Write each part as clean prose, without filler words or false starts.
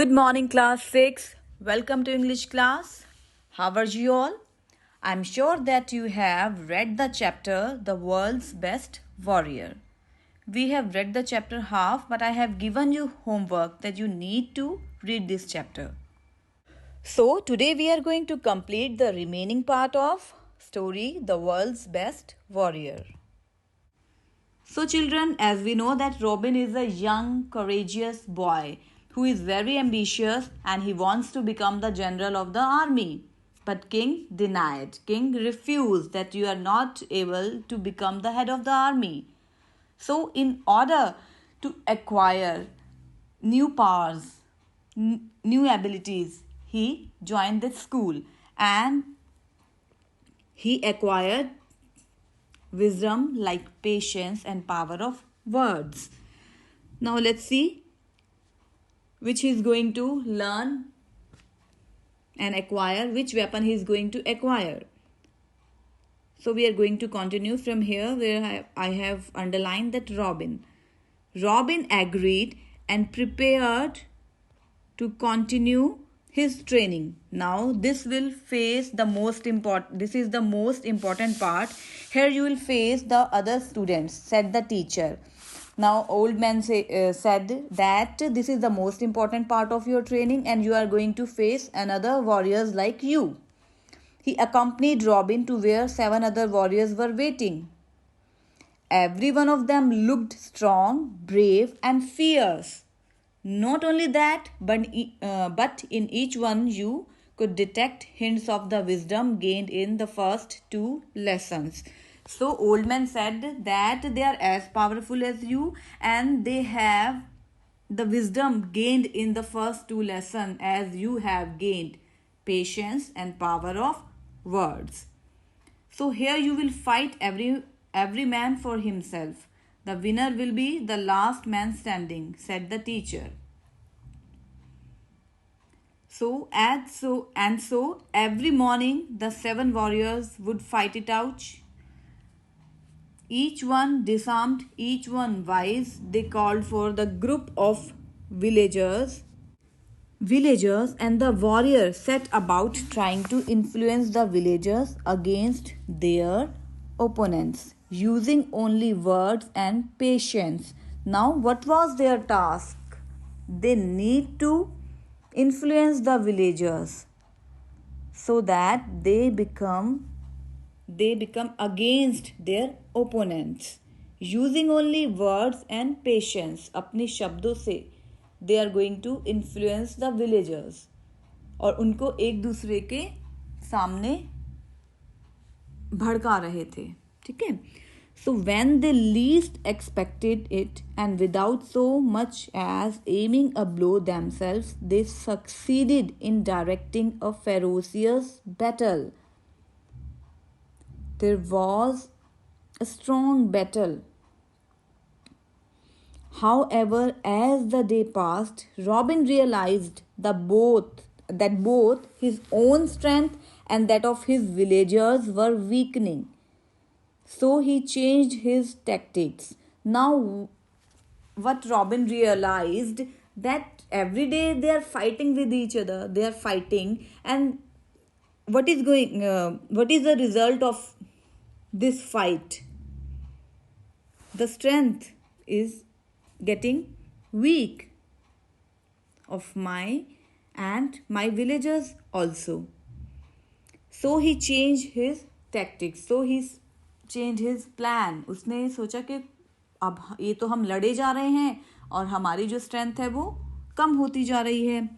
Good morning, class 6. Welcome to English class. How are you all? I'm sure that you have read the chapter The World's Best Warrior. We have read the chapter half, but I have given you homework that you need to read this chapter. So, today we are going to complete the remaining part of story The World's Best Warrior. So children, as we know that Robin is a young, courageous boy who is very ambitious and he wants to become the general of the army. But King denied. King refused that you are not able to become the head of the army. So in order to acquire new powers, new abilities, he joined this school and he acquired wisdom like patience and power of words. Now let's see which he is going to learn and acquire, which weapon he is going to acquire. So we are going to continue from here where I have underlined that Robin. Robin agreed and prepared to continue his training. Now this will face the most important, this is the most important part. Here you will face the other students, said the teacher. Now old man said that this is the most important part of your training and you are going to face another warriors like you. He accompanied Robin to where 7 other warriors were waiting. Every one of them looked strong, brave and fierce. Not only that, but in each one you could detect hints of the wisdom gained in the first 2 lessons. So old man said that they are as powerful as you and they have the wisdom gained in the first 2 lessons as you have gained patience and power of words. So here you will fight every man for himself. The winner will be the last man standing, said the teacher. So every morning the 7 warriors would fight it out. Each one disarmed, each one wise. They called for the group of villagers and the warriors set about trying to influence the villagers against their opponents using only words and patience. Now what was their task? They need to influence the villagers so that they become against their opponents using only words and patience. अपने शब्दों से they are going to influence the villagers और उनको एक दूसरे के सामने भड़का रहे थे. ठीक है. So when they least expected it and without so much as aiming a blow themselves, they succeeded in directing a ferocious battle. There was a strong battle. However, as the day passed, Robin realized that both his own strength and that of his villagers were weakening. So he changed his tactics. Now, what Robin realized that every day they are fighting with each other. They are fighting, and what is the result of this fight? The strength is getting weak of my villagers also. So he changed his tactics. So he changed his plan. उसने सोचा कि अब ये तो हम लड़े जा रहे हैं और हमारी जो स्ट्रेंथ है वो कम होती जा रही है.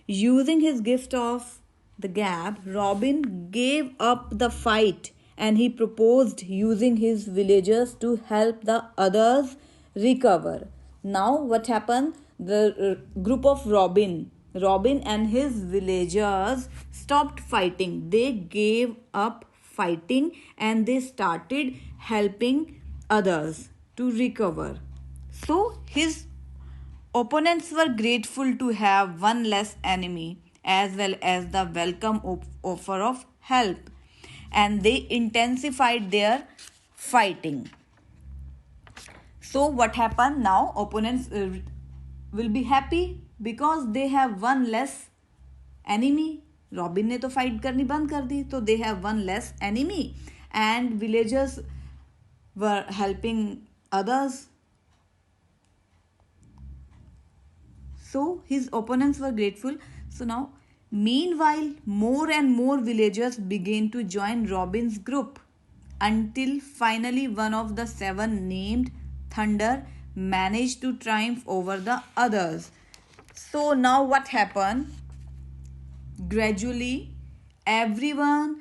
Using his gift of the gab, Robin gave up the fight and he proposed using his villagers to help the others recover. Now what happened? The group of Robin and his villagers stopped fighting. They gave up fighting and they started helping others to recover. So his opponents were grateful to have one less enemy as well as the welcome offer of help, and they intensified their fighting. So what happened now? Opponents will be happy because they have one less enemy. Robin ने तो fight करनी बंद कर दी, तो they have one less enemy and villagers were helping others. So his opponents were grateful. So now, meanwhile, more and more villagers began to join Robin's group until finally one of the 7 named Thunder managed to triumph over the others. So now what happened? Gradually, everyone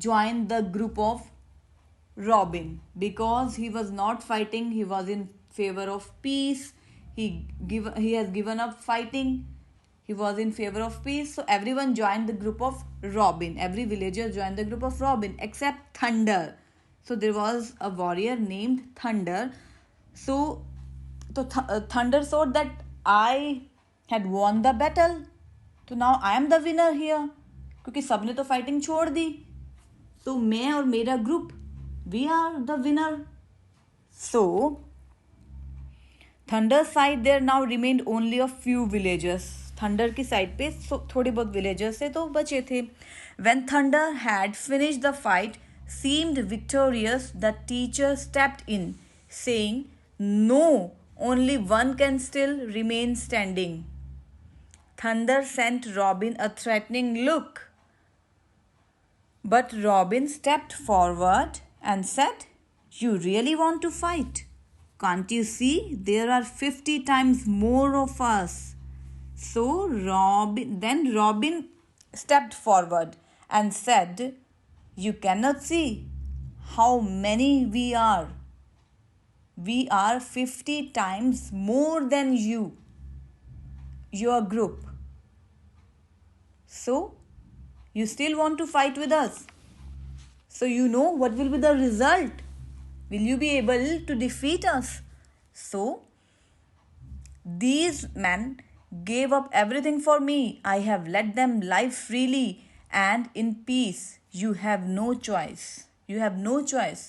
joined the group of Robin because he was not fighting. He was in favor of peace. He has given up fighting. He was in favor of peace. So everyone joined the group of Robin. Every villager joined the group of Robin except Thunder. So there was a warrior named Thunder. So Thunder thought that I had won the battle. So now I am the winner here. क्योंकि सबने तो fighting छोड़ दी, तो मैं और मेरा group, we are the winner. So thunder side there now remained only a few villagers. Thunder की side पे थोड़े बहुत विलेजर्स थे तो बचे थे. When thunder had finished the fight, seemed victorious, the teacher stepped in, saying, "No, only one can still remain standing." Thunder sent Robin a threatening look. But Robin stepped forward and said, "You really want to fight? Can't you see there are 50 times more of us?" So Robin stepped forward and said, "You cannot see how many we are. We are 50 times more than you, your group. So you still want to fight with us? So you know what will be the result. Will you be able to defeat us?" So these men gave up everything for me. I have let them live freely and in peace. You have no choice. You have no choice.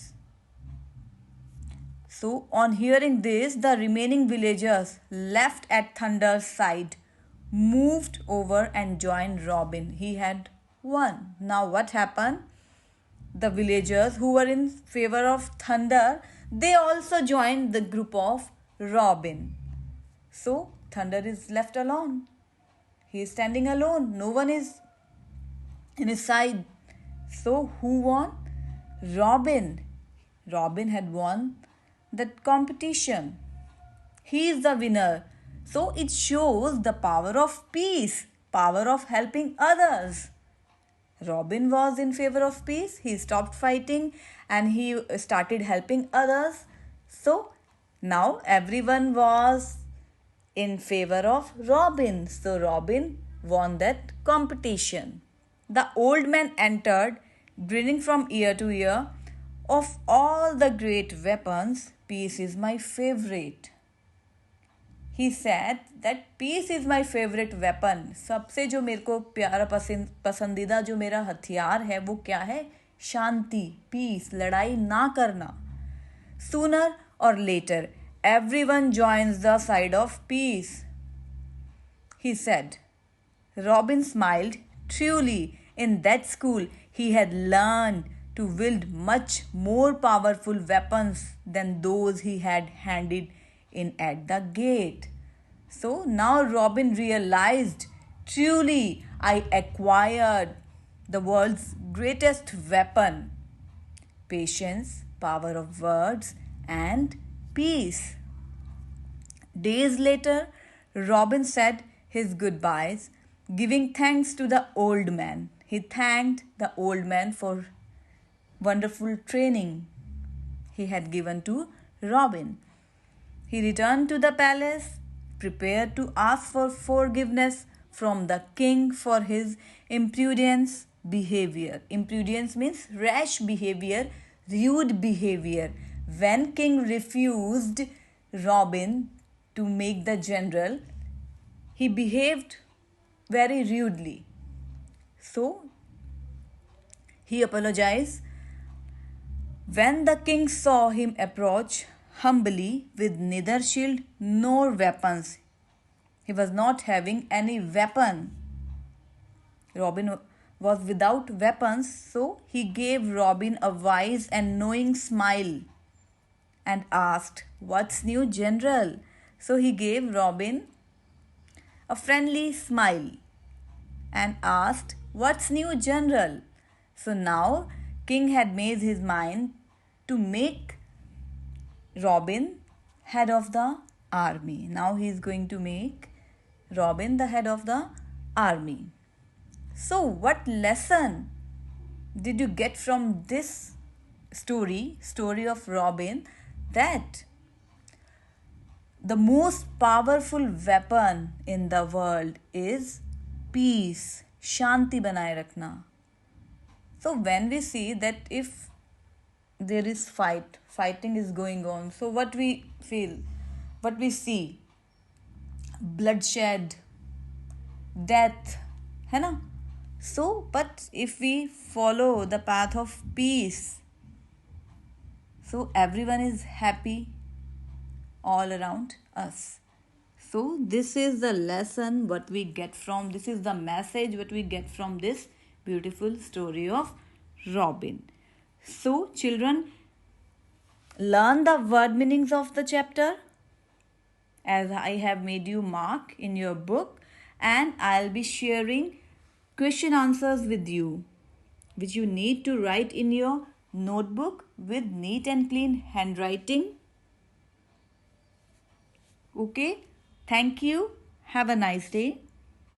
So on hearing this, the remaining villagers left at Thunder's side, moved over and joined Robin. He had won. Now what happened? The villagers who were in favor of Thunder, they also joined the group of Robin. So Thunder is left alone. He is standing alone. No one is in his side. So who won? Robin. Robin had won that competition. He is the winner. So it shows the power of peace, power of helping others. Robin was in favor of peace. He stopped fighting and he started helping others. So now everyone was in favor of Robin. So Robin won that competition. The old man entered, grinning from ear to ear. "Of all the great weapons, peace is my favorite." He said that peace is my favorite weapon. सबसे जो मेरे को प्यारा पसंदीदा जो मेरा हथियार है वो क्या है? शांति, पीस, लड़ाई ना करना. Sooner or later, everyone joins the side of peace, he said. Robin smiled. Truly, in that school, he had learned to wield much more powerful weapons than those he had handed in at the gate. So now Robin realized, truly I acquired the world's greatest weapon: patience, power of words, and peace. Days later, Robin said his goodbyes, giving thanks to the old man. He thanked the old man for wonderful training he had given to Robin. He returned to the palace, prepared to ask for forgiveness from the king for his imprudence behavior. Imprudence means rash behavior, rude behavior. When king refused Robin to make the general, he behaved very rudely. So he apologized. When the king saw him approach humbly with neither shield nor weapons, He was not having any weapon. Robin was without weapons, so he gave Robin a wise and knowing smile and asked, "What's new, General?" So he gave Robin a friendly smile and asked, "What's new, General?" So now King had made his mind to make Robin head of the army. Now he is going to make Robin the head of the army. So, what lesson did you get from this story of Robin, that the most powerful weapon in the world is peace, shanti banaye rakhna. So when we see that if there is fighting is going on, so what we feel, what we see, bloodshed, death, है ना? So, but if we follow the path of peace, so everyone is happy all around us. So this is the lesson what we get from, this is the message what we get from this beautiful story of Robin. So children, learn the word meanings of the chapter as I have made you mark in your book, and I'll be sharing question answers with you, which you need to write in your notebook with neat and clean handwriting. Okay, thank you. Have a nice day.